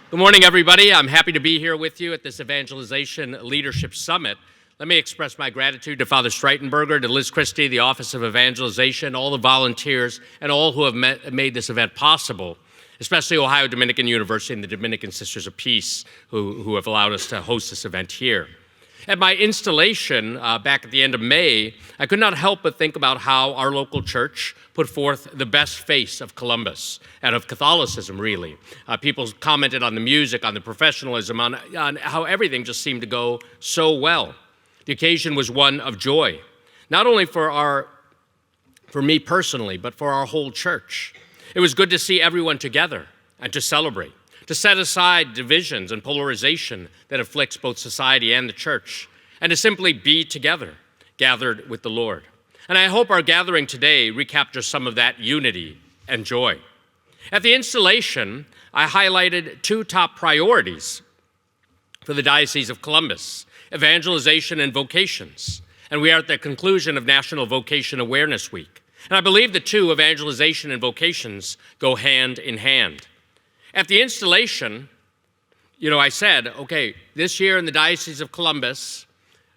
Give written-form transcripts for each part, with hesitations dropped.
Good morning, everybody. I'm happy to be here with you at this Evangelization Leadership Summit. Let me express my gratitude to Father Streitenberger, to Liz Christie, the Office of Evangelization, all the volunteers, and all who have made this event possible, especially Ohio Dominican University and the Dominican Sisters of Peace, who have allowed us to host this event here. At my installation back at the end of May, I could not help but think about how our local church put forth the best face of Columbus and of Catholicism, really. People commented on the music, on the professionalism, on how everything just seemed to go so well. The occasion was one of joy, not only for me personally, but for our whole church. It was good to see everyone together and to celebrate, to set aside divisions and polarization that afflicts both society and the church, and to simply be together, gathered with the Lord. And I hope our gathering today recaptures some of that unity and joy. At the installation, I highlighted two top priorities for the Diocese of Columbus: evangelization and vocations. And we are at the conclusion of National Vocation Awareness Week. And I believe the two, evangelization and vocations, go hand in hand. At the installation, I said, okay, this year in the Diocese of Columbus,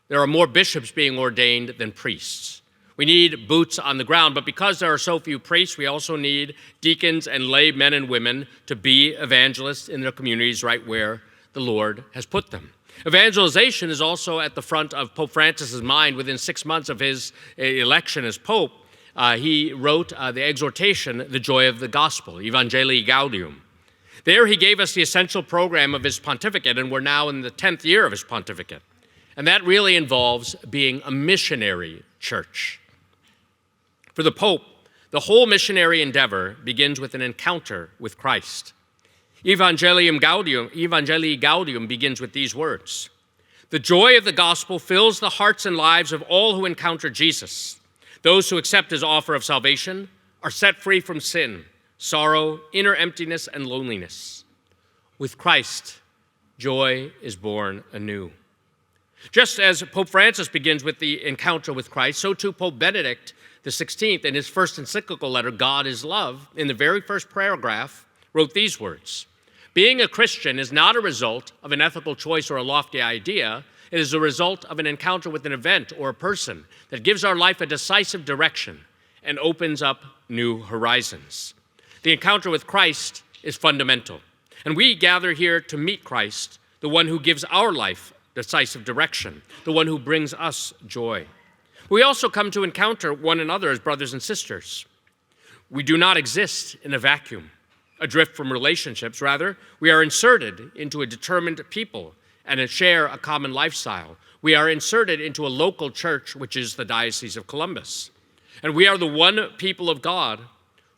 there are more bishops being ordained than priests. We need boots on the ground, but because there are so few priests, we also need deacons and lay men and women to be evangelists in their communities right where the Lord has put them. Evangelization is also at the front of Pope Francis's mind. Within 6 months of his election as Pope, he wrote the exhortation, The Joy of the Gospel, Evangelii Gaudium. There he gave us the essential program of his pontificate, and we're now in the 10th year of his pontificate. And that really involves being a missionary church. For the Pope, the whole missionary endeavor begins with an encounter with Christ. Evangelii Gaudium begins with these words: "The joy of the gospel fills the hearts and lives of all who encounter Jesus. Those who accept his offer of salvation are set free from sin, sorrow, inner emptiness, and loneliness. With Christ, joy is born anew." Just as Pope Francis begins with the encounter with Christ, so too Pope Benedict XVI, in his first encyclical letter, God is Love, in the very first paragraph, wrote these words: "Being a Christian is not a result of an ethical choice or a lofty idea. It is a result of an encounter with an event or a person that gives our life a decisive direction and opens up new horizons." The encounter with Christ is fundamental, and we gather here to meet Christ, the one who gives our life decisive direction, the one who brings us joy. We also come to encounter one another as brothers and sisters. We do not exist in a vacuum, adrift from relationships. Rather, we are inserted into a determined people and share a common lifestyle. We are inserted into a local church, which is the Diocese of Columbus. And we are the one people of God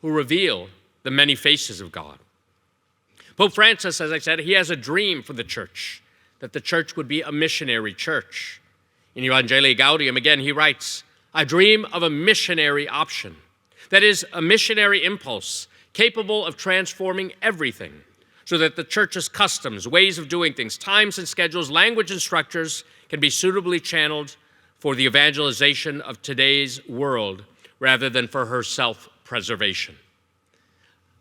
who reveal the many faces of God. Pope Francis, as I said, he has a dream for the church, that the church would be a missionary church. In Evangelii Gaudium, again, he writes, "I dream of a missionary option, that is, a missionary impulse capable of transforming everything, so that the church's customs, ways of doing things, times and schedules, language and structures can be suitably channeled for the evangelization of today's world rather than for her self-preservation."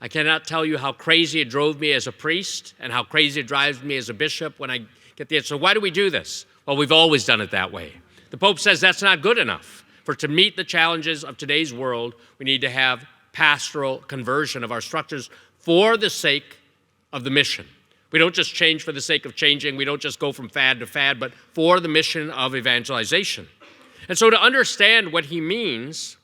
I cannot tell you how crazy it drove me as a priest and how crazy it drives me as a bishop when I get the answer. So why do we do this? Well, we've always done it that way. The Pope says that's not good enough. For to meet the challenges of today's world, we need to have pastoral conversion of our structures for the sake of the mission. We don't just change for the sake of changing. We don't just go from fad to fad, but for the mission of evangelization. And so to understand what he means,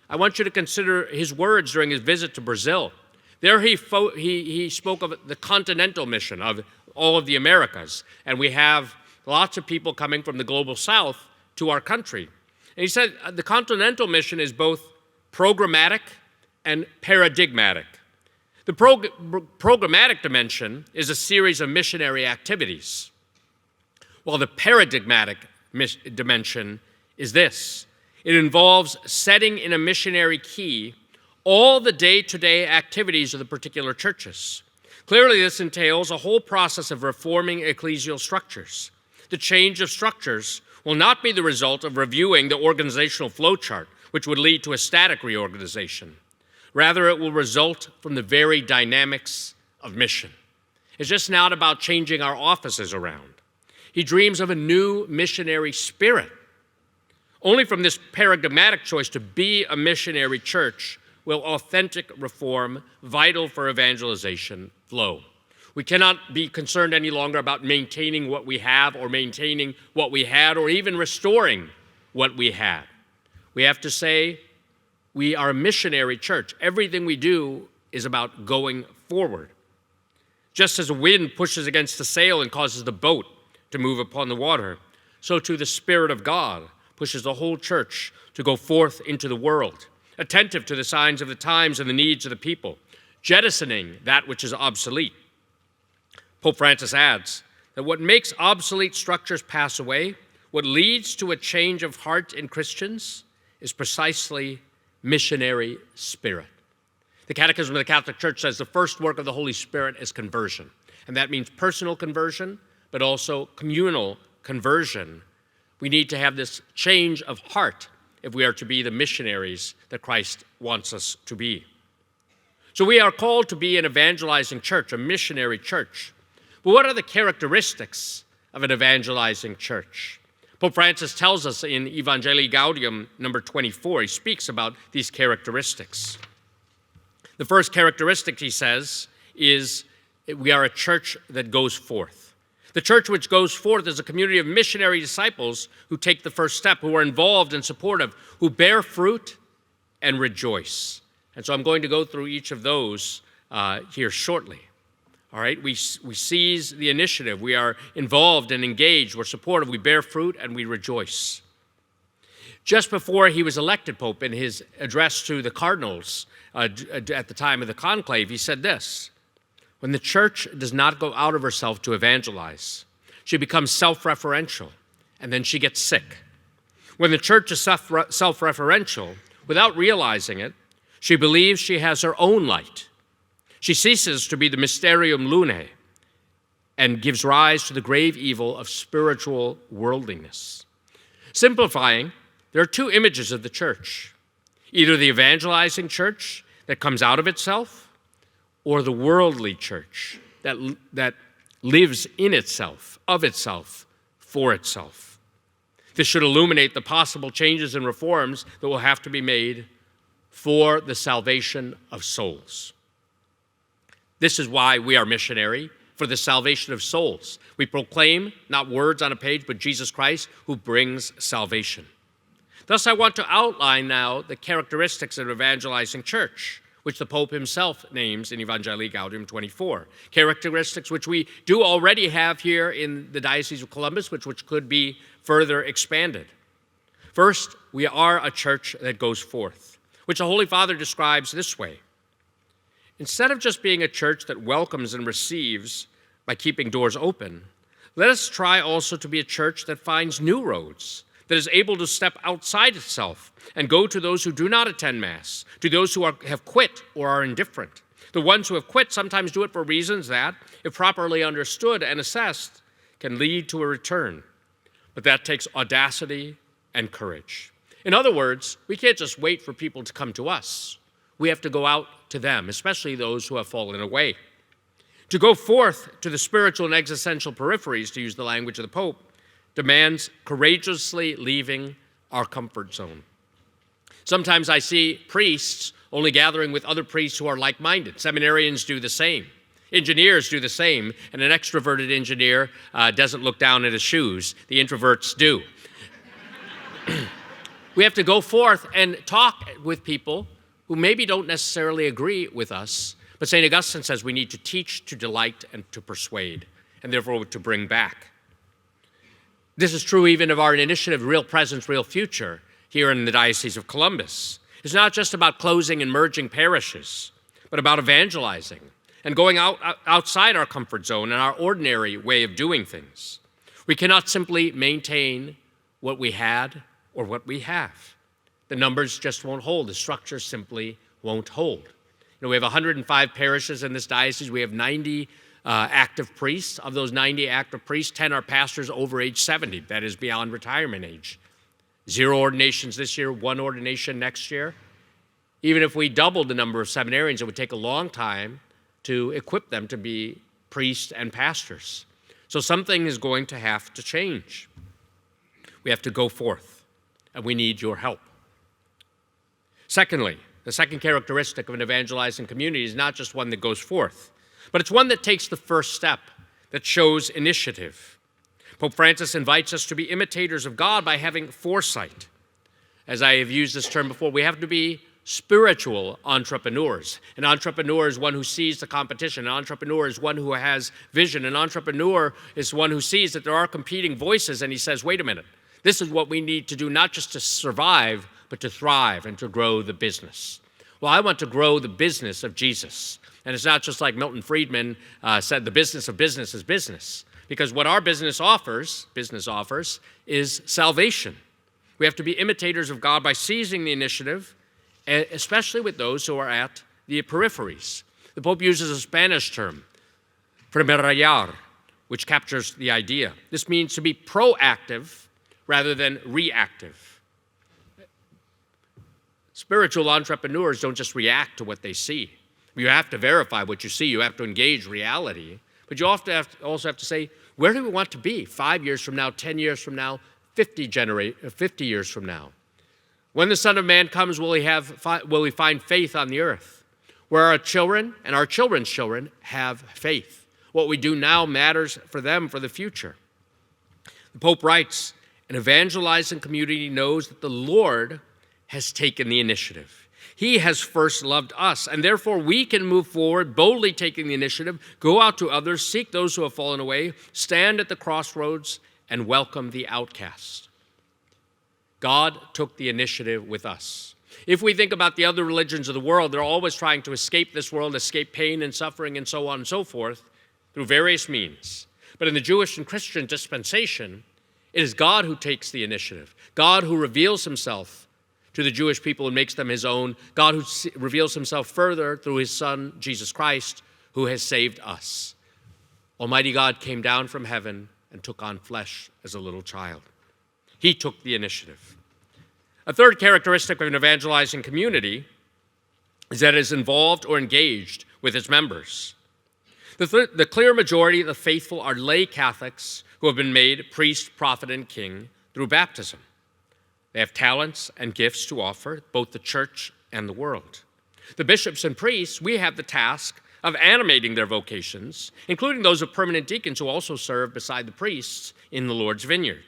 I want you to consider his words during his visit to Brazil. There he spoke of the continental mission of all of the Americas, and we have lots of people coming from the global south to our country. And he said the continental mission is both programmatic and paradigmatic. The programmatic dimension is a series of missionary activities, while the paradigmatic dimension is this: it involves setting in a missionary key all the day-to-day activities of the particular churches. Clearly, this entails a whole process of reforming ecclesial structures. The change of structures will not be the result of reviewing the organizational flowchart, which would lead to a static reorganization. Rather, it will result from the very dynamics of mission. It's just not about changing our offices around. He dreams of a new missionary spirit. Only from this paradigmatic choice to be a missionary church will authentic reform, vital for evangelization, flow. We cannot be concerned any longer about maintaining what we have or maintaining what we had or even restoring what we had. We have to say we are a missionary church. Everything we do is about going forward. Just as a wind pushes against the sail and causes the boat to move upon the water, so too the Spirit of God pushes the whole church to go forth into the world, attentive to the signs of the times and the needs of the people, jettisoning that which is obsolete. Pope Francis adds that what makes obsolete structures pass away, what leads to a change of heart in Christians, is precisely missionary spirit. The Catechism of the Catholic Church says the first work of the Holy Spirit is conversion. And that means personal conversion, but also communal conversion. We need to have this change of heart if we are to be the missionaries that Christ wants us to be. So we are called to be an evangelizing church, a missionary church. But what are the characteristics of an evangelizing church? Pope Francis tells us in Evangelii Gaudium number 24, he speaks about these characteristics. The first characteristic, he says, is we are a church that goes forth. The church which goes forth is a community of missionary disciples who take the first step, who are involved and supportive, who bear fruit and rejoice. And so I'm going to go through each of those here shortly. All right, we seize the initiative. We are involved and engaged. We're supportive. We bear fruit and we rejoice. Just before he was elected Pope, in his address to the cardinals at the time of the conclave, he said this: when the church does not go out of herself to evangelize, she becomes self-referential, and then she gets sick. When the church is self-referential, without realizing it, she believes she has her own light. She ceases to be the mysterium lunae and gives rise to the grave evil of spiritual worldliness. Simplifying, there are two images of the church: either the evangelizing church that comes out of itself, or the worldly church that lives in itself, of itself, for itself. This should illuminate the possible changes and reforms that will have to be made for the salvation of souls. This is why we are missionary, for the salvation of souls. We proclaim not words on a page, but Jesus Christ, who brings salvation. Thus, I want to outline now the characteristics of an evangelizing church, which the Pope himself names in Evangelii Gaudium 24. Characteristics which we do already have here in the Diocese of Columbus, which could be further expanded. First, we are a church that goes forth, which the Holy Father describes this way: instead of just being a church that welcomes and receives by keeping doors open, let us try also to be a church that finds new roads, that is able to step outside itself and go to those who do not attend Mass, to those who have quit or are indifferent. The ones who have quit sometimes do it for reasons that, if properly understood and assessed, can lead to a return. But that takes audacity and courage. In other words, we can't just wait for people to come to us. We have to go out to them, especially those who have fallen away. To go forth to the spiritual and existential peripheries, to use the language of the Pope, demands courageously leaving our comfort zone. Sometimes I see priests only gathering with other priests who are like-minded. Seminarians do the same. Engineers do the same, and an extroverted engineer doesn't look down at his shoes. The introverts do. We have to go forth and talk with people who maybe don't necessarily agree with us, but St. Augustine says we need to teach, to delight, and to persuade, and therefore to bring back. This is true even of our initiative, Real Presence, Real Future, here in the Diocese of Columbus. It's not just about closing and merging parishes, but about evangelizing and going outside our comfort zone and our ordinary way of doing things. We cannot simply maintain what we had or what we have. The numbers just won't hold. The structure simply won't hold. We have 105 parishes in this diocese. We have 90 active priests. Of those 90 active priests, 10 are pastors over age 70. That is beyond retirement age. 0 ordinations this year, 1 ordination next year. Even if we doubled the number of seminarians, it would take a long time to equip them to be priests, and pastors. So something is going to have to change. We have to go forth, and we need your help. Secondly, the second characteristic of an evangelizing community is not just one that goes forth, but it's one that takes the first step, that shows initiative. Pope Francis invites us to be imitators of God by having foresight. As I have used this term before, we have to be spiritual entrepreneurs. An entrepreneur is one who sees the competition. An entrepreneur is one who has vision. An entrepreneur is one who sees that there are competing voices, and he says, wait a minute, this is what we need to do, not just to survive, but to thrive and to grow the business. Well, I want to grow the business of Jesus. And it's not just like Milton Friedman said, the business of business is business. Because what our business offers, is salvation. We have to be imitators of God by seizing the initiative, especially with those who are at the peripheries. The Pope uses a Spanish term, primerayar, which captures the idea. This means to be proactive rather than reactive. Spiritual entrepreneurs don't just react to what they see. You have to verify what you see. You have to engage reality. But you also have to say, where do we want to be 5 years from now, 10 years from now, 50 years from now? When the Son of Man comes, will he find faith on the earth? Where our children and our children's children have faith. What we do now matters for them for the future. The Pope writes, an evangelizing community knows that the Lord has taken the initiative. He has first loved us, and therefore we can move forward, boldly taking the initiative, go out to others, seek those who have fallen away, stand at the crossroads, and welcome the outcast. God took the initiative with us. If we think about the other religions of the world, they're always trying to escape this world, escape pain and suffering and so on and so forth through various means. But in the Jewish and Christian dispensation, it is God who takes the initiative, God who reveals himself to the Jewish people and makes them his own, God who reveals himself further through his Son, Jesus Christ, who has saved us. Almighty God came down from heaven and took on flesh as a little child. He took the initiative. A third characteristic of an evangelizing community is that it is involved or engaged with its members. The clear majority of the faithful are lay Catholics who have been made priest, prophet, and king through baptism. They have talents and gifts to offer, both the church and the world. The bishops and priests, we have the task of animating their vocations, including those of permanent deacons who also serve beside the priests in the Lord's vineyard.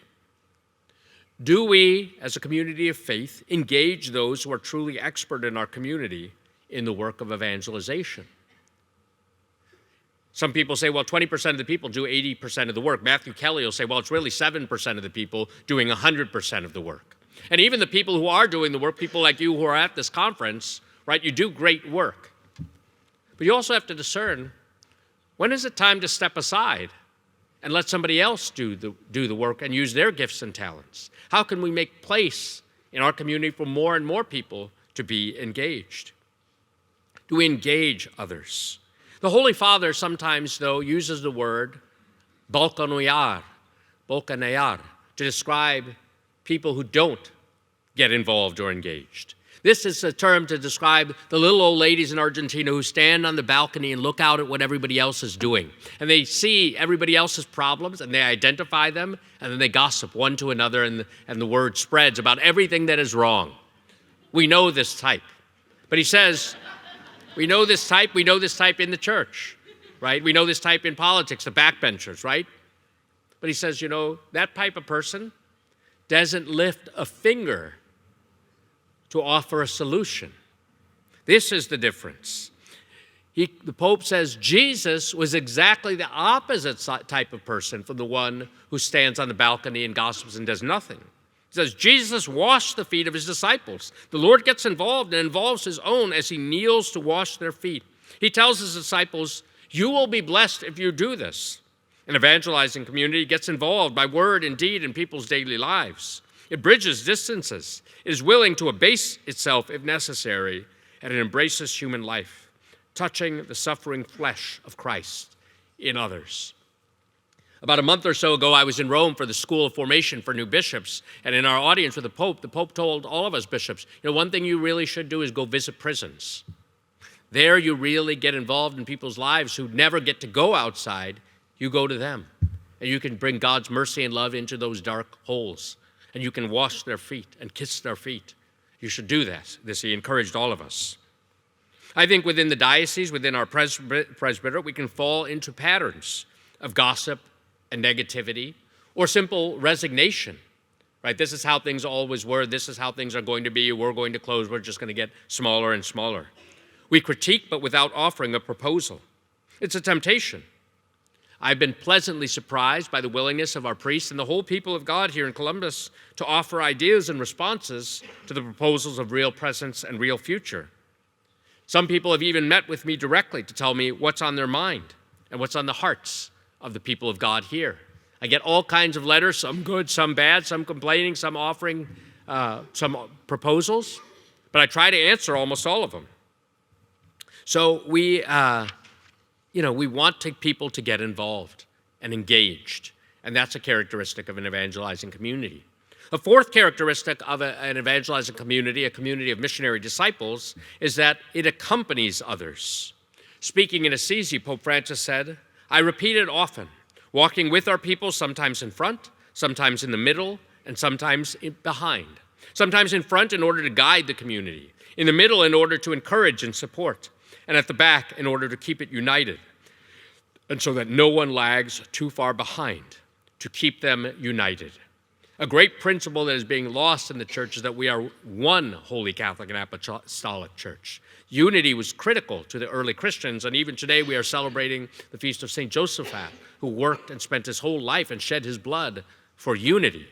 Do we, as a community of faith, engage those who are truly expert in our community in the work of evangelization? Some people say, well, 20% of the people do 80% of the work. Matthew Kelly will say, well, it's really 7% of the people doing 100% of the work. And even the people who are doing the work, people like you who are at this conference, right, you do great work. But you also have to discern, when is it time to step aside and let somebody else do the work and use their gifts and talents? How can we make place in our community for more and more people to be engaged? Do we engage others? The Holy Father sometimes, though, uses the word balkanuyar, to describe people who don't get involved or engaged. This is a term to describe the little old ladies in Argentina who stand on the balcony and look out at what everybody else is doing. And they see everybody else's problems and they identify them, and then they gossip one to another, and the word spreads about everything that is wrong. We know this type. But he says, we know this type in the church, right? We know this type in politics, the backbenchers, right? But he says, that type of person doesn't lift a finger to offer a solution. This is the difference. The Pope says Jesus was exactly the opposite type of person from the one who stands on the balcony and gossips and does nothing. He says Jesus washed the feet of his disciples. The Lord gets involved and involves his own as he kneels to wash their feet. He tells his disciples, you will be blessed if you do this. An evangelizing community gets involved by word and deed in people's daily lives. It bridges distances. It is willing to abase itself if necessary, and it embraces human life, touching the suffering flesh of Christ in others. About a month or so ago, I was in Rome for the School of Formation for new bishops, and in our audience with the Pope told all of us bishops, one thing you really should do is go visit prisons. There you really get involved in people's lives who never get to go outside. You go to them, and you can bring God's mercy and love into those dark holes, and you can wash their feet and kiss their feet. You should do this. He encouraged all of us. I think within the diocese, within our presbyterate, we can fall into patterns of gossip and negativity or simple resignation, right? This is how things always were. This is how things are going to be. We're going to close. We're just going to get smaller and smaller. We critique, but without offering a proposal. It's a temptation. I've been pleasantly surprised by the willingness of our priests and the whole people of God here in Columbus to offer ideas and responses to the proposals of real presence and real future. Some people have even met with me directly to tell me what's on their mind and what's on the hearts of the people of God here. I get all kinds of letters, some good, some bad, some complaining, some offering some proposals, but I try to answer almost all of them. So we want people to get involved and engaged, and that's a characteristic of an evangelizing community. A fourth characteristic of an evangelizing community, a community of missionary disciples, is that it accompanies others. Speaking in Assisi, Pope Francis said, "I repeat it often, walking with our people, sometimes in front, sometimes in the middle, and sometimes behind. Sometimes in front in order to guide the community, in the middle in order to encourage and support, and at the back in order to keep it united, and so that no one lags too far behind, to keep them united." A great principle that is being lost in the church is that we are one Holy Catholic and Apostolic Church. Unity was critical to the early Christians, and even today we are celebrating the feast of St. Josaphat, who worked and spent his whole life and shed his blood for unity.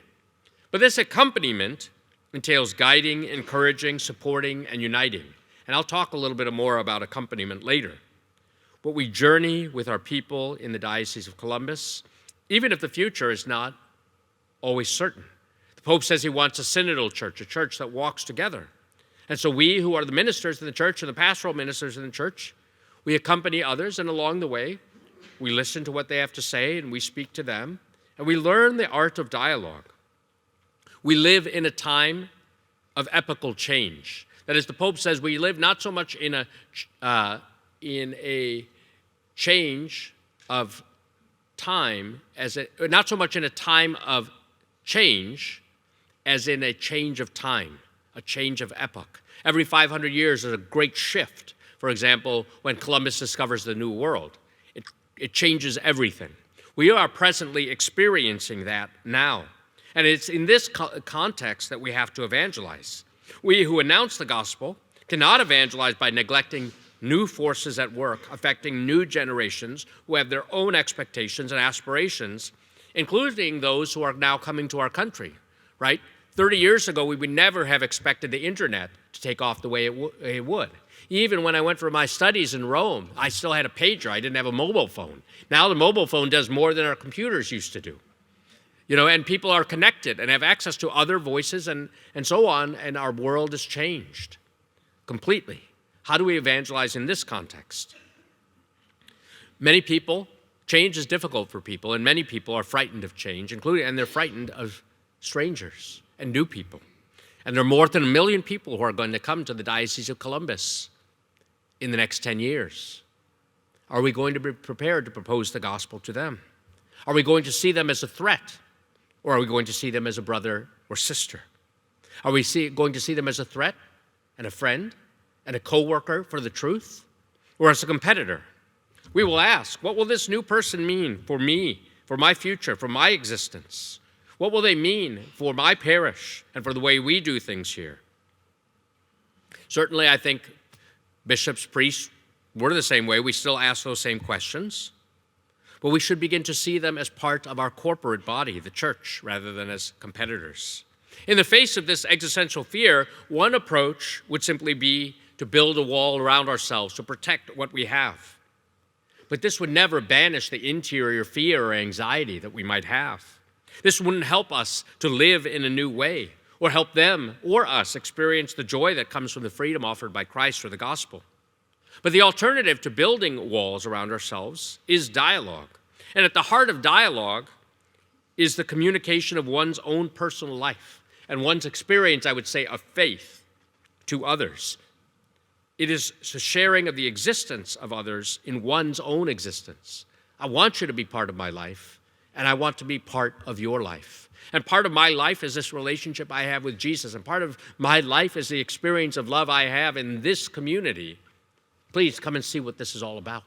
But this accompaniment entails guiding, encouraging, supporting, and uniting. And I'll talk a little bit more about accompaniment later. But we journey with our people in the Diocese of Columbus, even if the future is not always certain. The Pope says he wants a synodal church, a church that walks together. And so we who are the ministers in the church and the pastoral ministers in the church, we accompany others, and along the way, we listen to what they have to say and we speak to them, and we learn the art of dialogue. We live in a time of epochal change. That is, the Pope says we live not so much in a change of time not so much in a time of change as in a change of time, a change of epoch. Every 500 years there's a great shift. For example, when Columbus discovers the New World, it changes everything. We are presently experiencing that now. And it's in this context that we have to evangelize. We who announce the gospel cannot evangelize by neglecting new forces at work affecting new generations who have their own expectations and aspirations, including those who are now coming to our country, right? 30 years ago, we would never have expected the internet to take off the way it would. Even when I went for my studies in Rome, I still had a pager. I didn't have a mobile phone. Now the mobile phone does more than our computers used to do. And people are connected and have access to other voices and so on, and our world has changed completely. How do we evangelize in this context? Change is difficult for people, and many people are frightened of change, and they're frightened of strangers and new people. And there are more than 1 million people who are going to come to the Diocese of Columbus in the next 10 years. Are we going to be prepared to propose the gospel to them? Are we going to see them as a threat, or are we going to see them as a brother or sister? Are we going to see them as a threat and a friend and a co-worker for the truth, or as a competitor? We will ask, what will this new person mean for me, for my future, for my existence? What will they mean for my parish and for the way we do things here? Certainly, I think bishops, priests, we're the same way. We still ask those same questions. But we should begin to see them as part of our corporate body, the church, rather than as competitors. In the face of this existential fear, one approach would simply be to build a wall around ourselves to protect what we have. But this would never banish the interior fear or anxiety that we might have. This wouldn't help us to live in a new way or help them or us experience the joy that comes from the freedom offered by Christ or the gospel. But the alternative to building walls around ourselves is dialogue. And at the heart of dialogue is the communication of one's own personal life and one's experience, I would say, of faith to others. It is a sharing of the existence of others in one's own existence. I want you to be part of my life, and I want to be part of your life. And part of my life is this relationship I have with Jesus, and part of my life is the experience of love I have in this community. Please come and see what this is all about.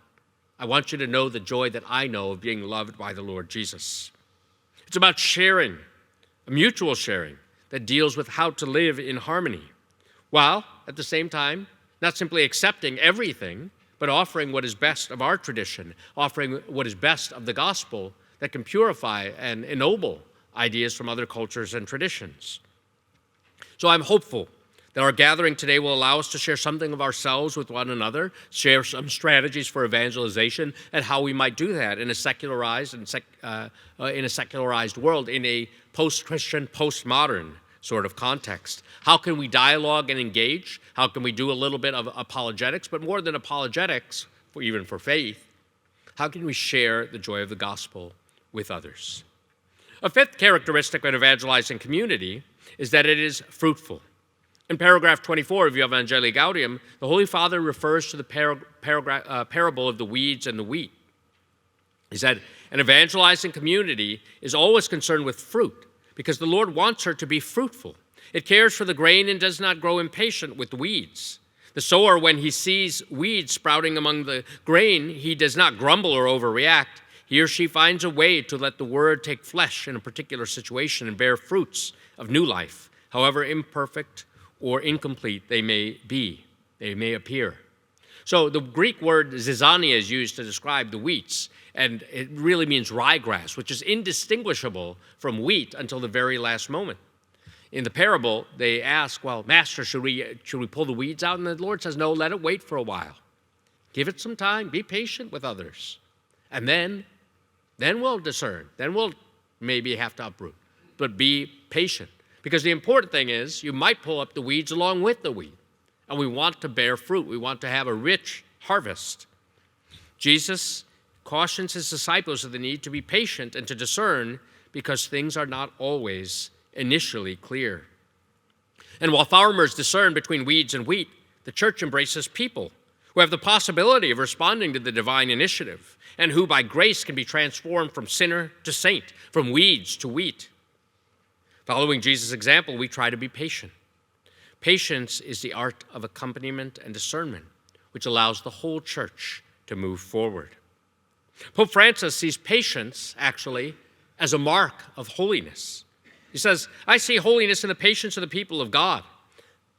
I want you to know the joy that I know of being loved by the Lord Jesus. It's about sharing, a mutual sharing that deals with how to live in harmony, while at the same time, not simply accepting everything, but offering what is best of our tradition, offering what is best of the gospel that can purify and ennoble ideas from other cultures and traditions. So I'm hopeful that our gathering today will allow us to share something of ourselves with one another, share some strategies for evangelization, and how we might do that in a secularized world, in a post-Christian, postmodern sort of context. How can we dialogue and engage? How can we do a little bit of apologetics? But more than apologetics, even for faith, how can we share the joy of the gospel with others? A fifth characteristic of an evangelizing community is that it is fruitful. In paragraph 24 of Evangelii Gaudium, the Holy Father refers to the parable of the weeds and the wheat. He said, an evangelizing community is always concerned with fruit because the Lord wants her to be fruitful. It cares for the grain and does not grow impatient with weeds. The sower, when he sees weeds sprouting among the grain, he does not grumble or overreact. He or she finds a way to let the word take flesh in a particular situation and bear fruits of new life, however imperfect or incomplete they may be, they may appear. So the Greek word zizania is used to describe the wheats, and it really means ryegrass, which is indistinguishable from wheat until the very last moment. In the parable, they ask, well, Master, should we pull the weeds out? And the Lord says, no, let it wait for a while. Give it some time. Be patient with others. And then we'll discern. Then we'll maybe have to uproot. But be patient. Because the important thing is you might pull up the weeds along with the wheat. And we want to bear fruit. We want to have a rich harvest. Jesus cautions his disciples of the need to be patient and to discern because things are not always initially clear. And while farmers discern between weeds and wheat, the church embraces people who have the possibility of responding to the divine initiative and who by grace can be transformed from sinner to saint, from weeds to wheat. Following Jesus' example, we try to be patient. Patience is the art of accompaniment and discernment, which allows the whole church to move forward. Pope Francis sees patience, actually, as a mark of holiness. He says, I see holiness in the patience of the people of God.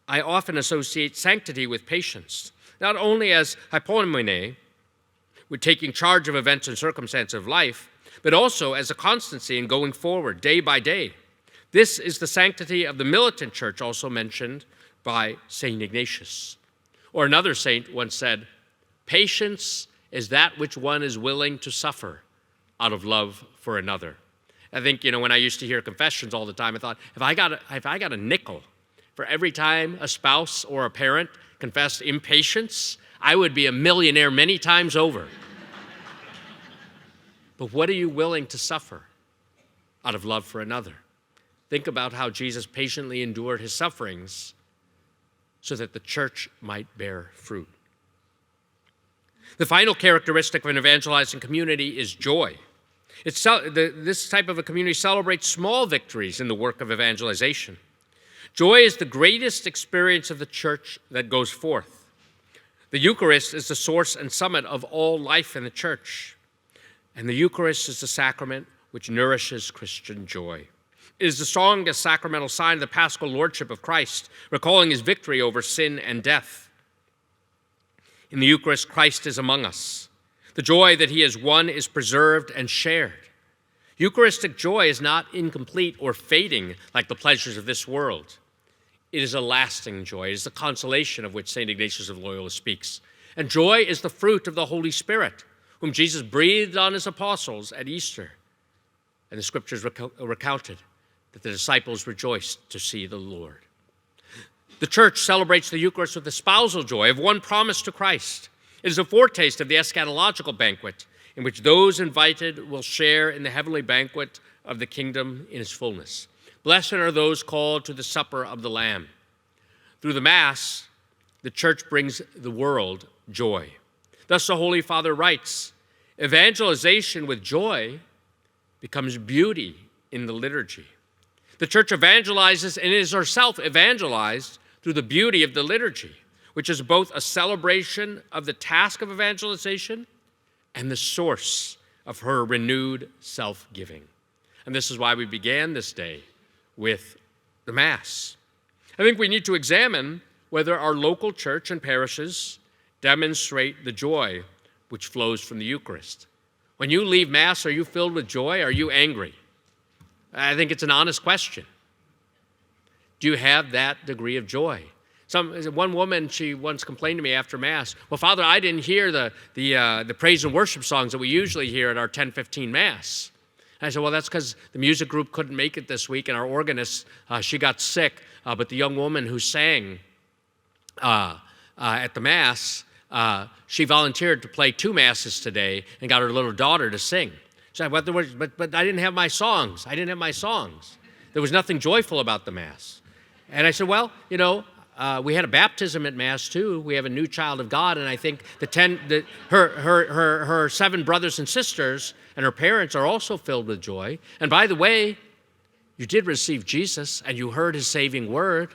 I often associate sanctity with patience, not only as hypomene, with taking charge of events and circumstances of life, but also as a constancy in going forward day by day. This is the sanctity of the militant church, also mentioned by St. Ignatius. Or another saint once said, patience is that which one is willing to suffer out of love for another. I think, when I used to hear confessions all the time, I thought, if I got a nickel for every time a spouse or a parent confessed impatience, I would be a millionaire many times over. But what are you willing to suffer out of love for another? Think about how Jesus patiently endured his sufferings so that the church might bear fruit. The final characteristic of an evangelizing community is joy. This type of a community celebrates small victories in the work of evangelization. Joy is the greatest experience of the church that goes forth. The Eucharist is the source and summit of all life in the church. And the Eucharist is the sacrament which nourishes Christian joy. It is the strongest sacramental sign of the paschal lordship of Christ, recalling his victory over sin and death. In the Eucharist, Christ is among us. The joy that he has won is preserved and shared. Eucharistic joy is not incomplete or fading like the pleasures of this world. It is a lasting joy. It is the consolation of which St. Ignatius of Loyola speaks. And joy is the fruit of the Holy Spirit, whom Jesus breathed on his apostles at Easter. And the scriptures recounted that the disciples rejoiced to see the Lord. The church celebrates the Eucharist with the spousal joy of one promised to Christ. It is a foretaste of the eschatological banquet in which those invited will share in the heavenly banquet of the kingdom in its fullness. Blessed are those called to the supper of the Lamb. Through the Mass, The church brings the world joy. Thus the Holy Father writes, evangelization with joy becomes beauty in the liturgy. The church evangelizes and is herself evangelized through the beauty of the liturgy, which is both a celebration of the task of evangelization and the source of her renewed self-giving. And this is why we began this day with the Mass. I think we need to examine whether our local church and parishes demonstrate the joy which flows from the Eucharist. When you leave Mass, are you filled with joy? Are you angry? I think it's an honest question. Do you have that degree of joy? One woman, she once complained to me after Mass, well, Father, I didn't hear the praise and worship songs that we usually hear at our 10:15 Mass. And I said, well, that's because the music group couldn't make it this week, and our organist, she got sick, but the young woman who sang at the Mass, she volunteered to play 2 Masses today and got her little daughter to sing. She said, but I didn't have my songs. I didn't have my songs. There was nothing joyful about the Mass. And I said, well, we had a baptism at Mass too. We have a new child of God, and I think her 7 brothers and sisters and her parents are also filled with joy. And by the way, you did receive Jesus, and you heard his saving word.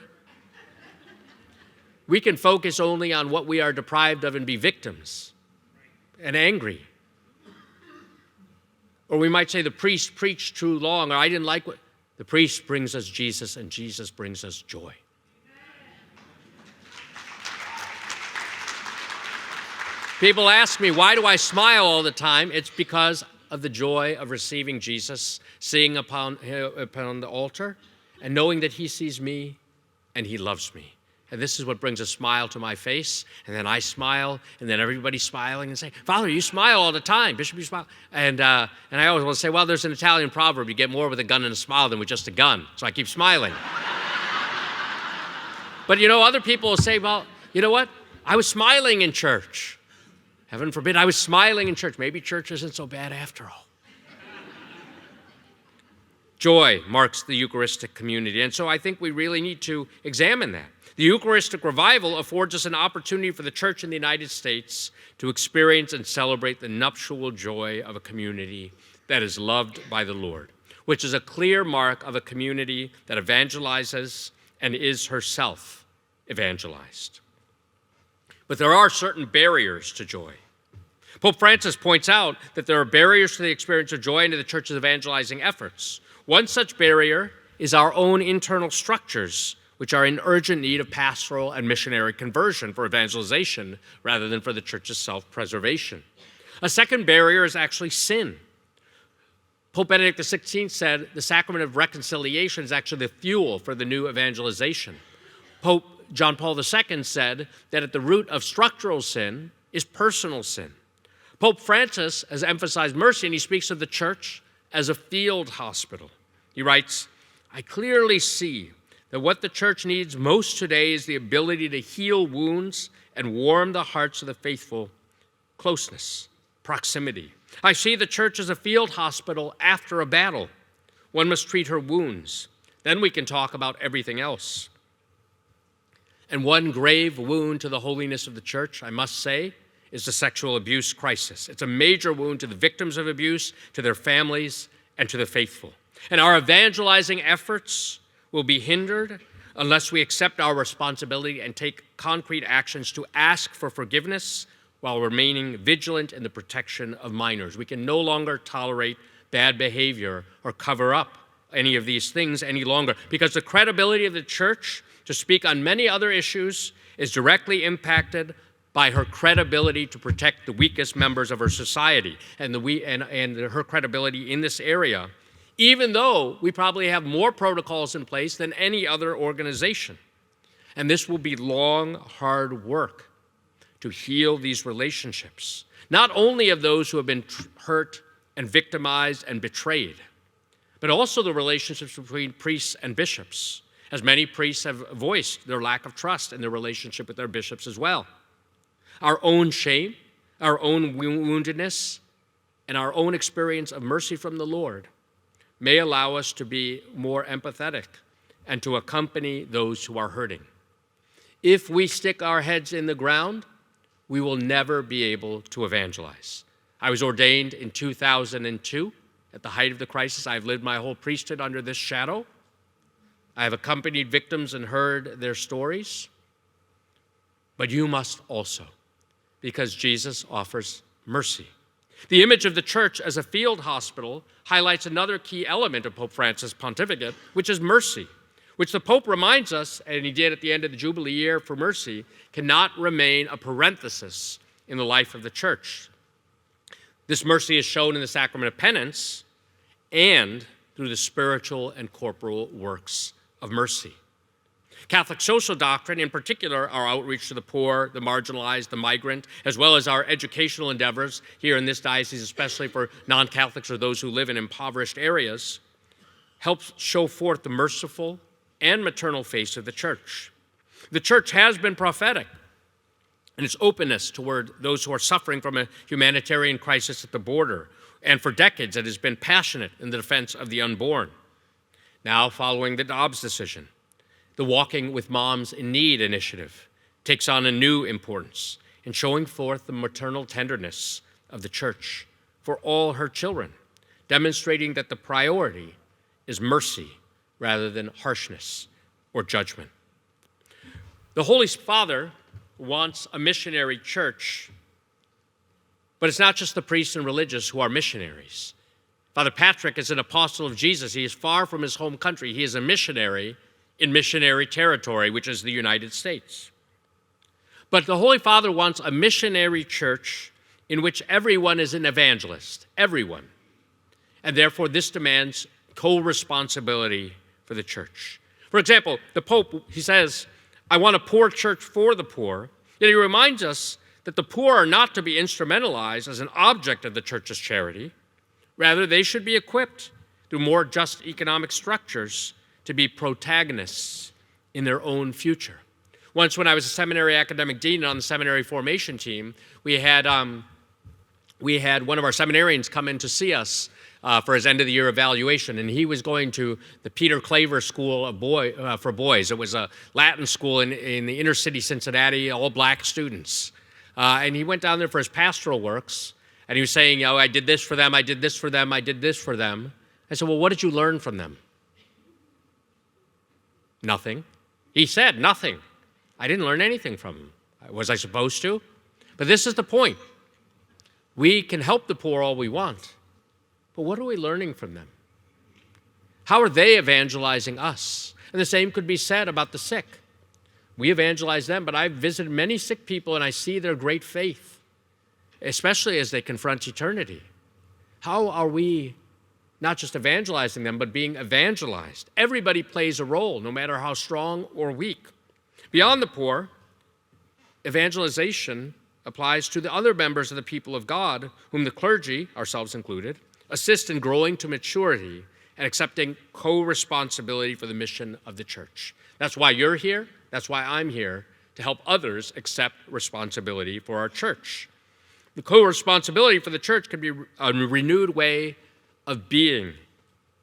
We can focus only on what we are deprived of and be victims and angry. Or we might say the priest preached too long, or I didn't like what. The priest brings us Jesus, and Jesus brings us joy. People ask me, why do I smile all the time? It's because of the joy of receiving Jesus, seeing upon the altar, and knowing that he sees me and he loves me. And this is what brings a smile to my face. And then I smile, and then everybody's smiling and say, Father, you smile all the time. Bishop, you smile. And I always want to say, well, there's an Italian proverb, you get more with a gun and a smile than with just a gun. So I keep smiling. But other people will say, well, you know what? I was smiling in church. Heaven forbid, I was smiling in church. Maybe church isn't so bad after all. Joy marks the Eucharistic community. And so I think we really need to examine that. The Eucharistic revival affords us an opportunity for the church in the United States to experience and celebrate the nuptial joy of a community that is loved by the Lord, which is a clear mark of a community that evangelizes and is herself evangelized. But there are certain barriers to joy. Pope Francis points out that there are barriers to the experience of joy and to the church's evangelizing efforts. One such barrier is our own internal structures, which are in urgent need of pastoral and missionary conversion for evangelization rather than for the church's self-preservation. A second barrier is actually sin. Pope Benedict XVI said the sacrament of reconciliation is actually the fuel for the new evangelization. Pope John Paul II said that at the root of structural sin is personal sin. Pope Francis has emphasized mercy, and he speaks of the church as a field hospital. He writes, I clearly see that what the church needs most today is the ability to heal wounds and warm the hearts of the faithful. Closeness, proximity. I see the church as a field hospital after a battle. One must treat her wounds. Then we can talk about everything else. And one grave wound to the holiness of the church, I must say, is the sexual abuse crisis. It's a major wound to the victims of abuse, to their families, and to the faithful. And our evangelizing efforts will be hindered unless we accept our responsibility and take concrete actions to ask for forgiveness while remaining vigilant in the protection of minors. We can no longer tolerate bad behavior or cover up any of these things any longer, because the credibility of the church to speak on many other issues is directly impacted by her credibility to protect the weakest members of her society and her credibility in this area, even though we probably have more protocols in place than any other organization. And this will be long, hard work to heal these relationships, not only of those who have been hurt and victimized and betrayed, but also the relationships between priests and bishops, as many priests have voiced their lack of trust in their relationship with their bishops as well. Our own shame, our own woundedness, and our own experience of mercy from the Lord may allow us to be more empathetic and to accompany those who are hurting. If we stick our heads in the ground, we will never be able to evangelize. I was ordained in 2002 at the height of the crisis. I've lived my whole priesthood under this shadow. I have accompanied victims and heard their stories. But you must also, because Jesus offers mercy. The image of the church as a field hospital highlights another key element of Pope Francis' pontificate, which is mercy, which the Pope reminds us, and he did at the end of the Jubilee year for mercy, cannot remain a parenthesis in the life of the church. This mercy is shown in the sacrament of penance and through the spiritual and corporal works of mercy. Catholic social doctrine, in particular our outreach to the poor, the marginalized, the migrant, as well as our educational endeavors here in this diocese, especially for non-Catholics or those who live in impoverished areas, helps show forth the merciful and maternal face of the church. The church has been prophetic in its openness toward those who are suffering from a humanitarian crisis at the border, and for decades it has been passionate in the defense of the unborn. Now, following the Dobbs decision, the Walking with Moms in Need initiative takes on a new importance in showing forth the maternal tenderness of the church for all her children, demonstrating that the priority is mercy rather than harshness or judgment. The Holy Father wants a missionary church, but it's not just the priests and religious who are missionaries. Father Patrick is an apostle of Jesus. He is far from his home country. He is a missionary in missionary territory, which is the United States. But the Holy Father wants a missionary church in which everyone is an evangelist, everyone. And therefore, this demands co-responsibility for the church. For example, the Pope, he says, I want a poor church for the poor. Yet he reminds us that the poor are not to be instrumentalized as an object of the church's charity. Rather, they should be equipped through more just economic structures to be protagonists in their own future. Once when I was a seminary academic dean on the seminary formation team, we had one of our seminarians come in to see us for his end of the year evaluation, and he was going to the Peter Claver School for Boys. It was a Latin school in the inner city Cincinnati, all black students. And he went down there for his pastoral works, and he was saying, I did this for them, I did this for them, I did this for them. I said, well, what did you learn from them? Nothing. He said nothing. I didn't learn anything from him. Was I supposed to? But this is the point. We can help the poor all we want, but what are we learning from them? How are they evangelizing us? And the same could be said about the sick. We evangelize them, but I've visited many sick people and I see their great faith, especially as they confront eternity. How are we not just evangelizing them, but being evangelized? Everybody plays a role, no matter how strong or weak. Beyond the poor, evangelization applies to the other members of the people of God, whom the clergy, ourselves included, assist in growing to maturity and accepting co-responsibility for the mission of the church. That's why you're here. That's why I'm here, to help others accept responsibility for our church. The co-responsibility for the church can be a renewed way of being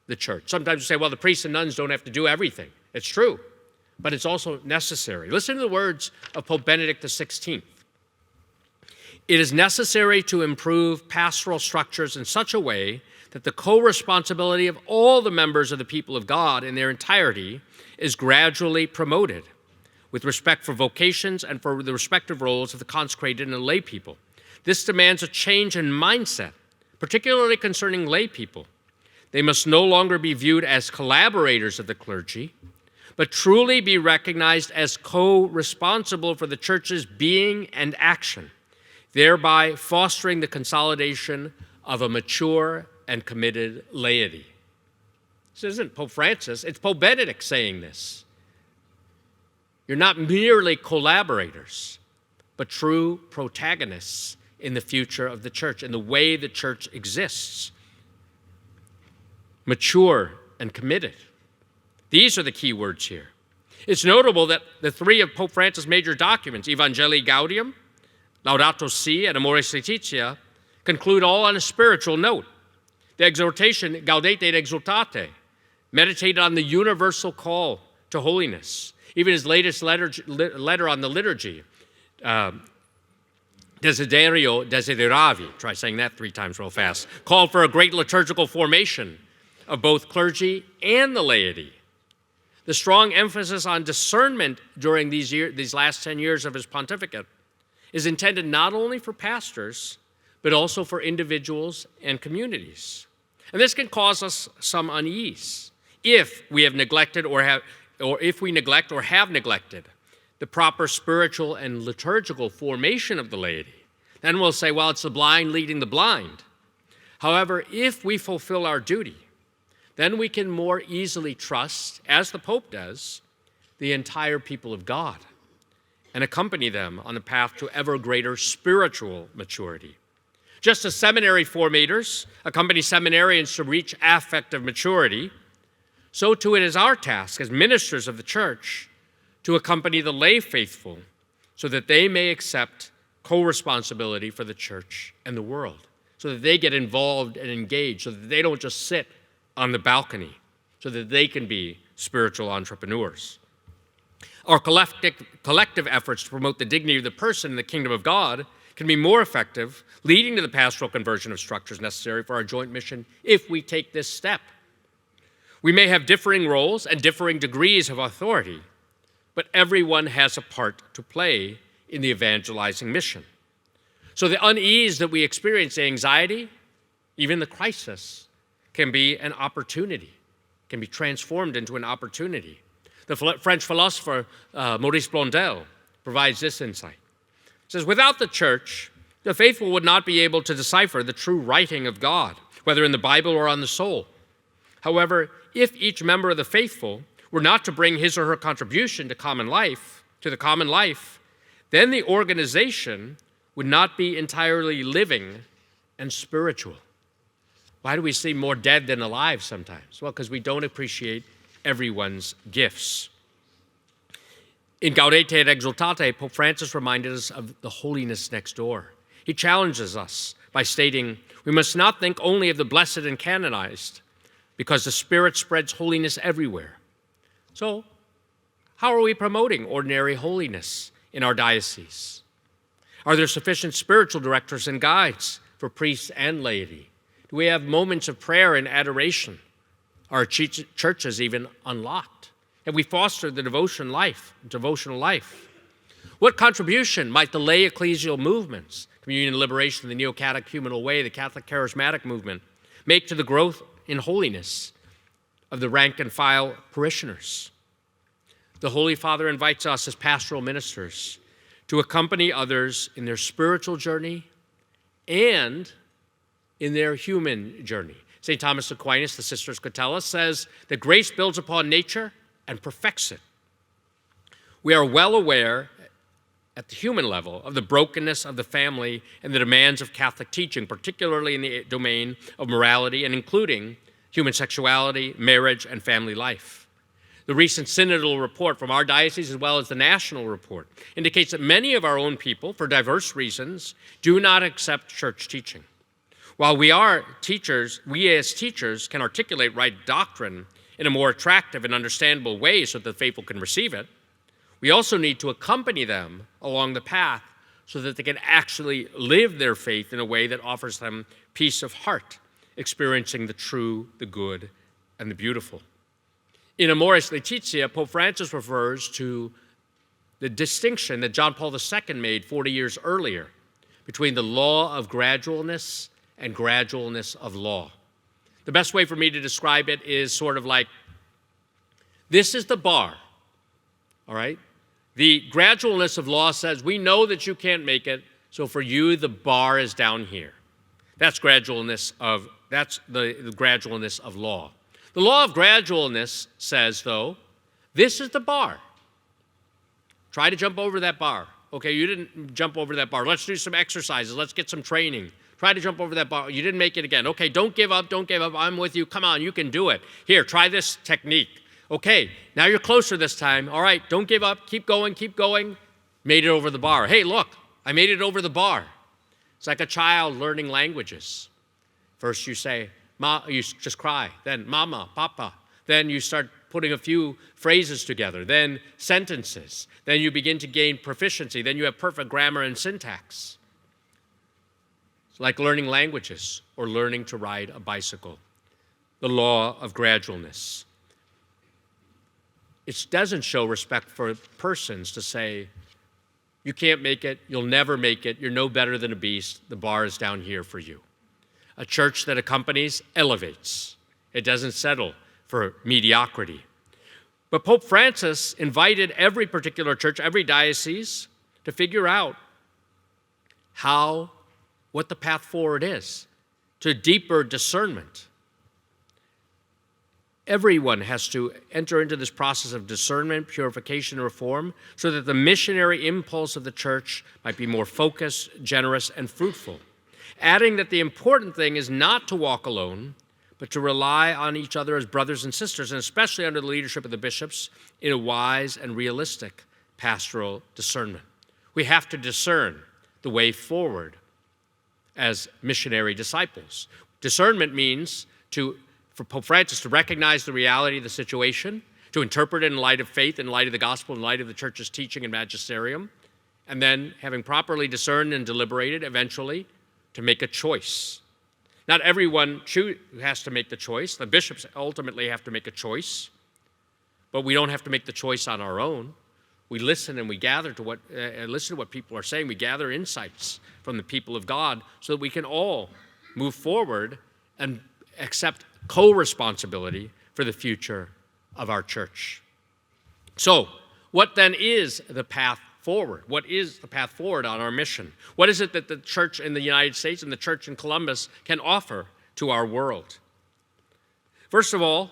the church. Sometimes you say, well, the priests and nuns don't have to do everything. It's true, but it's also necessary. Listen to the words of Pope Benedict XVI. It is necessary to improve pastoral structures in such a way that the co-responsibility of all the members of the people of God in their entirety is gradually promoted with respect for vocations and for the respective roles of the consecrated and lay people. This demands a change in mindset, particularly concerning lay people. They must no longer be viewed as collaborators of the clergy, but truly be recognized as co-responsible for the church's being and action, thereby fostering the consolidation of a mature and committed laity. This isn't Pope Francis, it's Pope Benedict saying this. You're not merely collaborators, but true protagonists in the future of the church, in the way the church exists. Mature and committed. These are the key words here. It's notable that the three of Pope Francis' major documents, Evangelii Gaudium, Laudato Si, and Amoris Laetitia, conclude all on a spiritual note. The exhortation, Gaudete et exultate, meditated on the universal call to holiness. Even his latest letter on the liturgy, Desideravi, try saying that 3 times real fast, called for a great liturgical formation of both clergy and the laity. The strong emphasis on discernment during these last 10 years of his pontificate is intended not only for pastors, but also for individuals and communities. And this can cause us some unease if we have neglected or have neglected the proper spiritual and liturgical formation of the laity. Then we'll say, well, it's the blind leading the blind. However, if we fulfill our duty, then we can more easily trust, as the Pope does, the entire people of God and accompany them on the path to ever greater spiritual maturity. Just as seminary formators accompany seminarians to reach affective maturity, so too it is our task as ministers of the church to accompany the lay faithful so that they may accept co-responsibility for the church and the world, so that they get involved and engaged, so that they don't just sit on the balcony, so that they can be spiritual entrepreneurs. Our collective efforts to promote the dignity of the person in the kingdom of God can be more effective, leading to the pastoral conversion of structures necessary for our joint mission if we take this step. We may have differing roles and differing degrees of authority, but everyone has a part to play in the evangelizing mission. So the unease that we experience, the anxiety, even the crisis, can be an opportunity, can be transformed into an opportunity. The French philosopher Maurice Blondel provides this insight. He says, without the church, the faithful would not be able to decipher the true writing of God, whether in the Bible or on the soul. However, if each member of the faithful were not to bring his or her contribution to the common life, then the organization would not be entirely living and spiritual. Why do we seem more dead than alive sometimes? Well, because we don't appreciate everyone's gifts. In Gaudete et Exultate, Pope Francis reminded us of the holiness next door. He challenges us by stating, we must not think only of the blessed and canonized, because the Spirit spreads holiness everywhere. So, how are we promoting ordinary holiness in our diocese? Are there sufficient spiritual directors and guides for priests and laity? Do we have moments of prayer and adoration? Are our churches even unlocked? Have we fostered the devotional life? What contribution might the lay ecclesial movements, Communion and Liberation, the Neo-Catechumenal Way, the Catholic Charismatic Movement, make to the growth in holiness of the rank and file parishioners? The Holy Father invites us as pastoral ministers to accompany others in their spiritual journey and in their human journey. St. Thomas Aquinas, the Sisters could tell us, says that grace builds upon nature and perfects it. We are well aware at the human level of the brokenness of the family and the demands of Catholic teaching, particularly in the domain of morality and including human sexuality, marriage, and family life. The recent synodal report from our diocese, as well as the national report, indicates that many of our own people, for diverse reasons, do not accept church teaching. While we as teachers can articulate right doctrine in a more attractive and understandable way so that the faithful can receive it, we also need to accompany them along the path so that they can actually live their faith in a way that offers them peace of heart, experiencing the true, the good, and the beautiful. In Amoris Laetitia, Pope Francis refers to the distinction that John Paul II made 40 years earlier between the law of gradualness and gradualness of law. The best way for me to describe it is sort of like, this is the bar, all right? The gradualness of law says, we know that you can't make it, so for you, the bar is down here. That's the gradualness of law. The law of gradualness says, though, this is the bar. Try to jump over that bar. Okay, you didn't jump over that bar. Let's do some exercises. Let's get some training. Try to jump over that bar. You didn't make it again. Okay, don't give up. I'm with you. Come on, you can do it. Here, try this technique. Okay, now you're closer this time. All right, don't give up. Keep going. Made it over the bar. Hey, look, I made it over the bar. It's like a child learning languages. First you say, Ma, you just cry. Then mama, papa. Then you start putting a few phrases together, then sentences. Then you begin to gain proficiency. Then you have perfect grammar and syntax. It's like learning languages or learning to ride a bicycle. The law of gradualness. It doesn't show respect for persons to say, you can't make it, you'll never make it, you're no better than a beast, the bar is down here for you. A church that accompanies elevates. It doesn't settle for mediocrity. But Pope Francis invited every particular church, every diocese, to figure out what the path forward is to deeper discernment. Everyone has to enter into this process of discernment, purification, and reform so that the missionary impulse of the church might be more focused, generous, and fruitful. Adding that the important thing is not to walk alone, but to rely on each other as brothers and sisters, and especially under the leadership of the bishops, in a wise and realistic pastoral discernment. We have to discern the way forward as missionary disciples. Discernment means for Pope Francis to recognize the reality of the situation, to interpret it in light of faith, in light of the gospel, in light of the church's teaching and magisterium, and then, having properly discerned and deliberated, eventually, to make a choice. Not everyone has to make the choice. The bishops ultimately have to make a choice, but we don't have to make the choice on our own. We listen and we gather to what people are saying. We gather insights from the people of God so that we can all move forward and accept co-responsibility for the future of our church. So, what then is the path forward? What is the path forward on our mission? What is it that the church in the United States and the church in Columbus can offer to our world? First of all,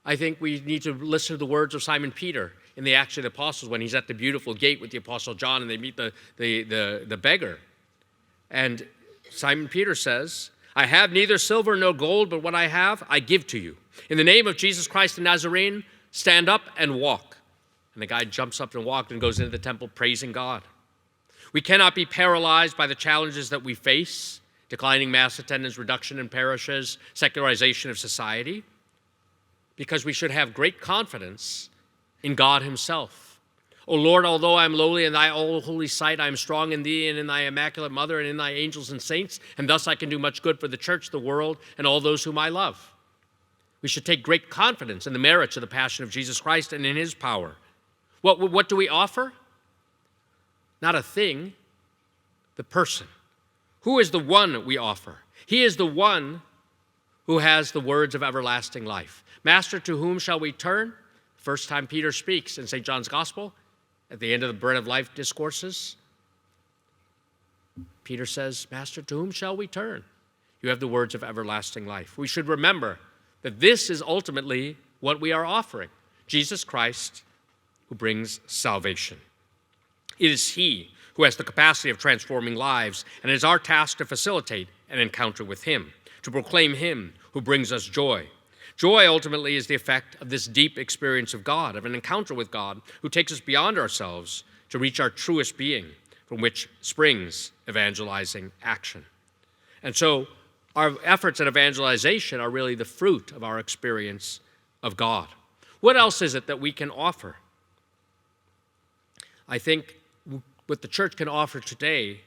I think we need to listen to the words of Simon Peter in the Acts of the Apostles when he's at the beautiful gate with the Apostle John and they meet the beggar. And Simon Peter says, I have neither silver nor gold, but what I have, I give to you. In the name of Jesus Christ the Nazarene, stand up and walk. And the guy jumps up and walks and goes into the temple praising God. We cannot be paralyzed by the challenges that we face, declining mass attendance, reduction in parishes, secularization of society, because we should have great confidence in God himself. O Lord, although I am lowly in thy all-holy sight, I am strong in thee and in thy immaculate mother and in thy angels and saints, and thus I can do much good for the church, the world, and all those whom I love. We should take great confidence in the merits of the passion of Jesus Christ and in his power. What do we offer? Not a thing, the person. Who is the one we offer? He is the one who has the words of everlasting life. Master, to whom shall we turn? First time Peter speaks in St. John's Gospel, at the end of the Bread of Life discourses, Peter says, Master, to whom shall we turn? You have the words of everlasting life. We should remember that this is ultimately what we are offering. Jesus Christ, who brings salvation. It is he who has the capacity of transforming lives, and it is our task to facilitate an encounter with him, to proclaim him who brings us joy. Joy ultimately is the effect of this deep experience of God, of an encounter with God who takes us beyond ourselves to reach our truest being, from which springs evangelizing action. And so our efforts at evangelization are really the fruit of our experience of God. What else is it that we can offer? I think what the church can offer today,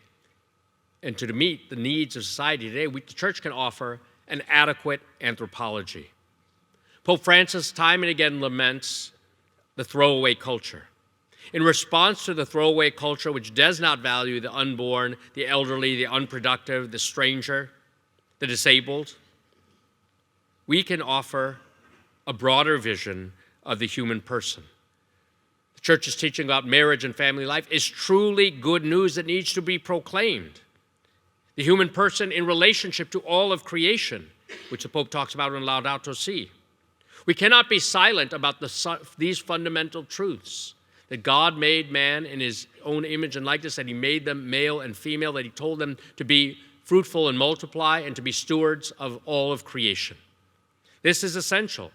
and to meet the needs of society today, the church can offer an adequate anthropology. Pope Francis time and again laments the throwaway culture. In response to the throwaway culture, which does not value the unborn, the elderly, the unproductive, the stranger, the disabled, we can offer a broader vision of the human person. The church's teaching about marriage and family life is truly good news that needs to be proclaimed. The human person in relationship to all of creation, which the Pope talks about in Laudato Si. We cannot be silent about these fundamental truths, that God made man in his own image and likeness, that he made them male and female, that he told them to be fruitful and multiply and to be stewards of all of creation. This is essential,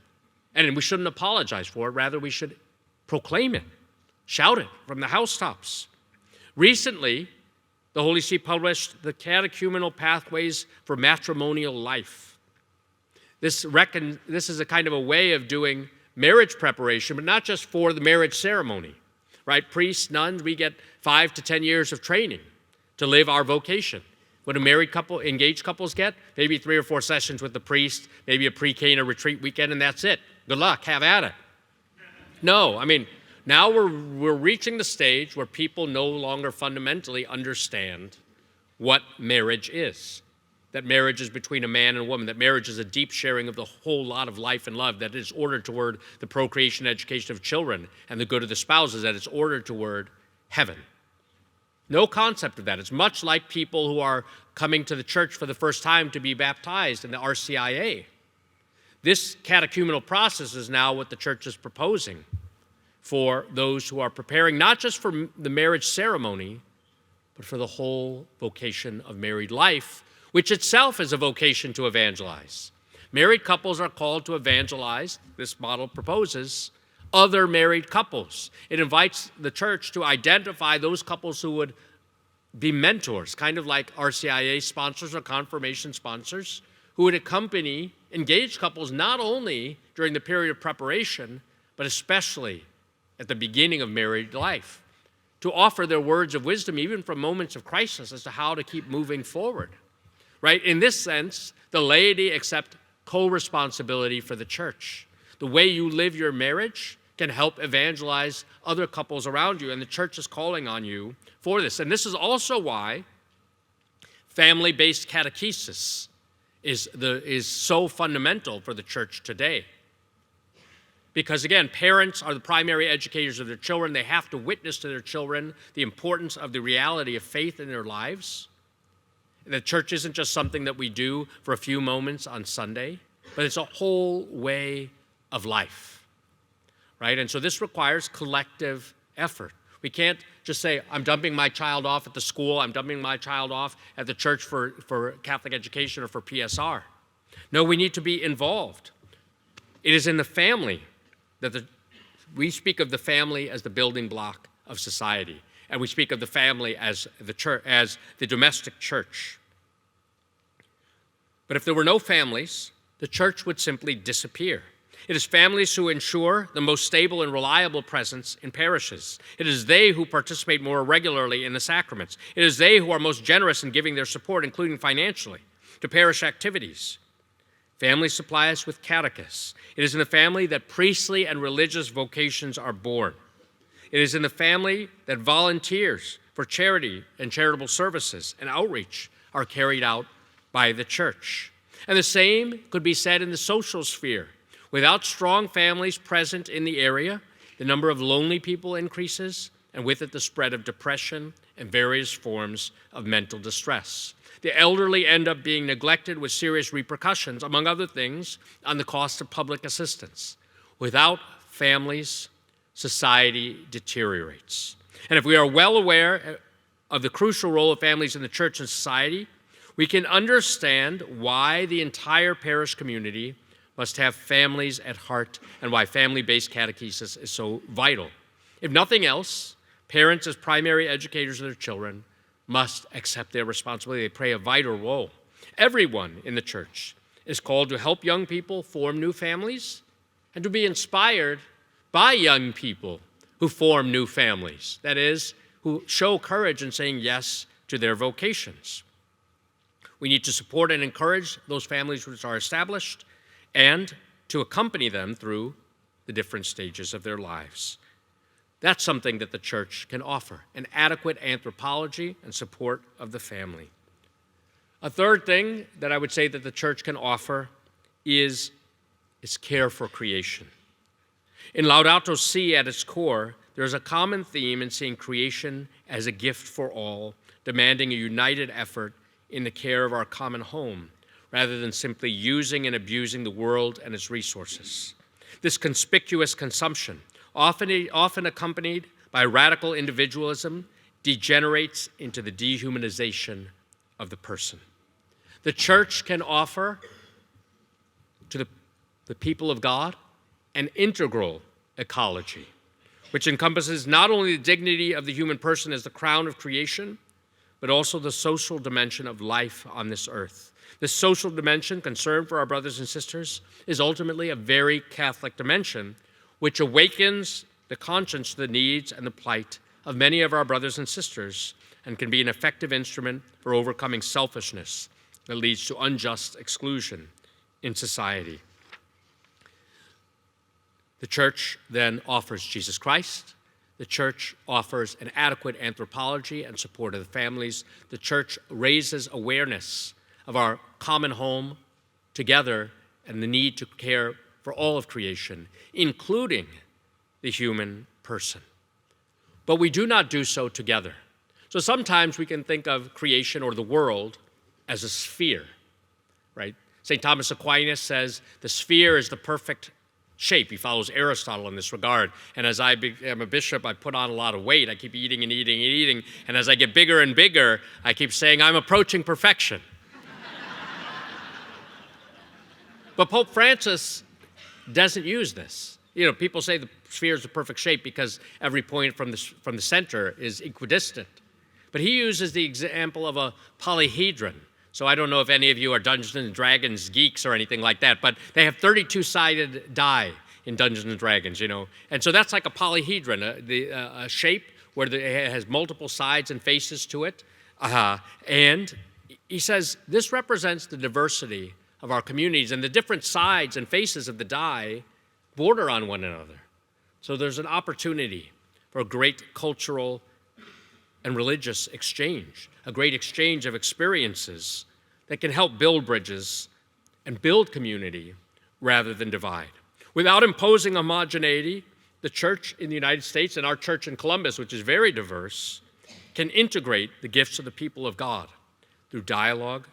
and we shouldn't apologize for it. Rather, we should proclaim it, shout it from the housetops. Recently, the Holy See published the Catechumenal Pathways for Matrimonial Life. This is a kind of a way of doing marriage preparation, but not just for the marriage ceremony, right? Priests, nuns, we get 5 to 10 years of training to live our vocation. What do married couple, engaged couples get? Maybe 3 or 4 sessions with the priest, maybe a pre-Cana retreat weekend, and that's it. Good luck, have at it. No, I mean, now we're reaching the stage where people no longer fundamentally understand what marriage is. That marriage is between a man and a woman, that marriage is a deep sharing of the whole lot of life and love, that it's ordered toward the procreation and education of children and the good of the spouses, that it's ordered toward heaven. No concept of that. It's much like people who are coming to the church for the first time to be baptized in the RCIA. This catechumenal process is now what the church is proposing for those who are preparing not just for the marriage ceremony, but for the whole vocation of married life, which itself is a vocation to evangelize. Married couples are called to evangelize, this model proposes, other married couples. It invites the church to identify those couples who would be mentors, kind of like RCIA sponsors or confirmation sponsors, who would accompany engaged couples not only during the period of preparation, but especially at the beginning of married life, to offer their words of wisdom even from moments of crisis as to how to keep moving forward. Right? In this sense, the laity accept co-responsibility for the church. The way you live your marriage can help evangelize other couples around you, and the church is calling on you for this. And this is also why family-based catechesis is so fundamental for the church today. Because again, parents are the primary educators of their children. They have to witness to their children the importance of the reality of faith in their lives. The church isn't just something that we do for a few moments on Sunday, but it's a whole way of life, right? And so this requires collective effort. We can't just say, I'm dumping my child off at the school, I'm dumping my child off at the church for Catholic education or for PSR. No, we need to be involved. It is in the family that we speak of the family as the building block of society. And we speak of the family as the church, as the domestic church. But if there were no families, the church would simply disappear. It is families who ensure the most stable and reliable presence in parishes. It is they who participate more regularly in the sacraments. It is they who are most generous in giving their support, including financially, to parish activities. Families supply us with catechists. It is in the family that priestly and religious vocations are born. It is in the family that volunteers for charity and charitable services and outreach are carried out by the church. And the same could be said in the social sphere. Without strong families present in the area, the number of lonely people increases, and with it the spread of depression and various forms of mental distress. The elderly end up being neglected with serious repercussions, among other things, on the cost of public assistance. Without families, society deteriorates. And if we are well aware of the crucial role of families in the church and society, we can understand why the entire parish community must have families at heart and why family-based catechesis is so vital. If nothing else, parents as primary educators of their children must accept their responsibility. They play a vital role. Everyone in the church is called to help young people form new families and to be inspired by young people who form new families, that is, who show courage in saying yes to their vocations. We need to support and encourage those families which are established and to accompany them through the different stages of their lives. That's something that the church can offer, an adequate anthropology and support of the family. A third thing that I would say that the church can offer is its care for creation. In Laudato Si, at its core, there's a common theme in seeing creation as a gift for all, demanding a united effort in the care of our common home, rather than simply using and abusing the world and its resources. This conspicuous consumption, often accompanied by radical individualism, degenerates into the dehumanization of the person. The church can offer to the people of God an integral ecology, which encompasses not only the dignity of the human person as the crown of creation, but also the social dimension of life on this earth. This social dimension, concern for our brothers and sisters, is ultimately a very Catholic dimension, which awakens the conscience to the needs and the plight of many of our brothers and sisters, and can be an effective instrument for overcoming selfishness that leads to unjust exclusion in society. The church then offers Jesus Christ. The church offers an adequate anthropology and support of the families. The church raises awareness of our common home together and the need to care for all of creation, including the human person. But we do not do so together. So sometimes we can think of creation or the world as a sphere, right? St. Thomas Aquinas says the sphere is the perfect shape. He follows Aristotle in this regard. And as I am a bishop, I put on a lot of weight. I keep eating and eating and eating. And as I get bigger and bigger, I keep saying, I'm approaching perfection. But Pope Francis doesn't use this. You know, people say the sphere is the perfect shape because every point from the center is equidistant. But he uses the example of a polyhedron. So I don't know if any of you are Dungeons and Dragons geeks or anything like that, but they have 32-sided die in Dungeons and Dragons, you know. And so that's like a polyhedron, a shape where it has multiple sides and faces to it. And he says this represents the diversity of our communities, and the different sides and faces of the die border on one another. So there's an opportunity for a great cultural and religious exchange, a great exchange of experiences that can help build bridges and build community rather than divide. Without imposing homogeneity, the church in the United States and our church in Columbus, which is very diverse, can integrate the gifts of the people of God through dialogue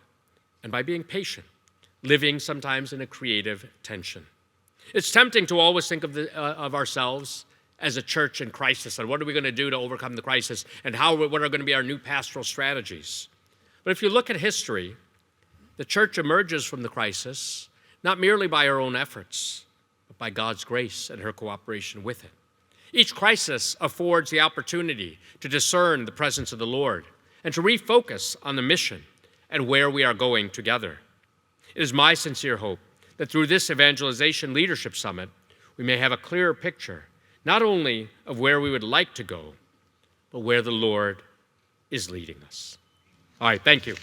and by being patient, living sometimes in a creative tension. It's tempting to always think of ourselves as a church in crisis, and what are we going to do to overcome the crisis, and what are going to be our new pastoral strategies. But if you look at history, the church emerges from the crisis not merely by our own efforts, but by God's grace and her cooperation with it. Each crisis affords the opportunity to discern the presence of the Lord and to refocus on the mission and where we are going together. It is my sincere hope that through this Evangelization Leadership Summit, we may have a clearer picture not only of where we would like to go, but where the Lord is leading us. All right, thank you.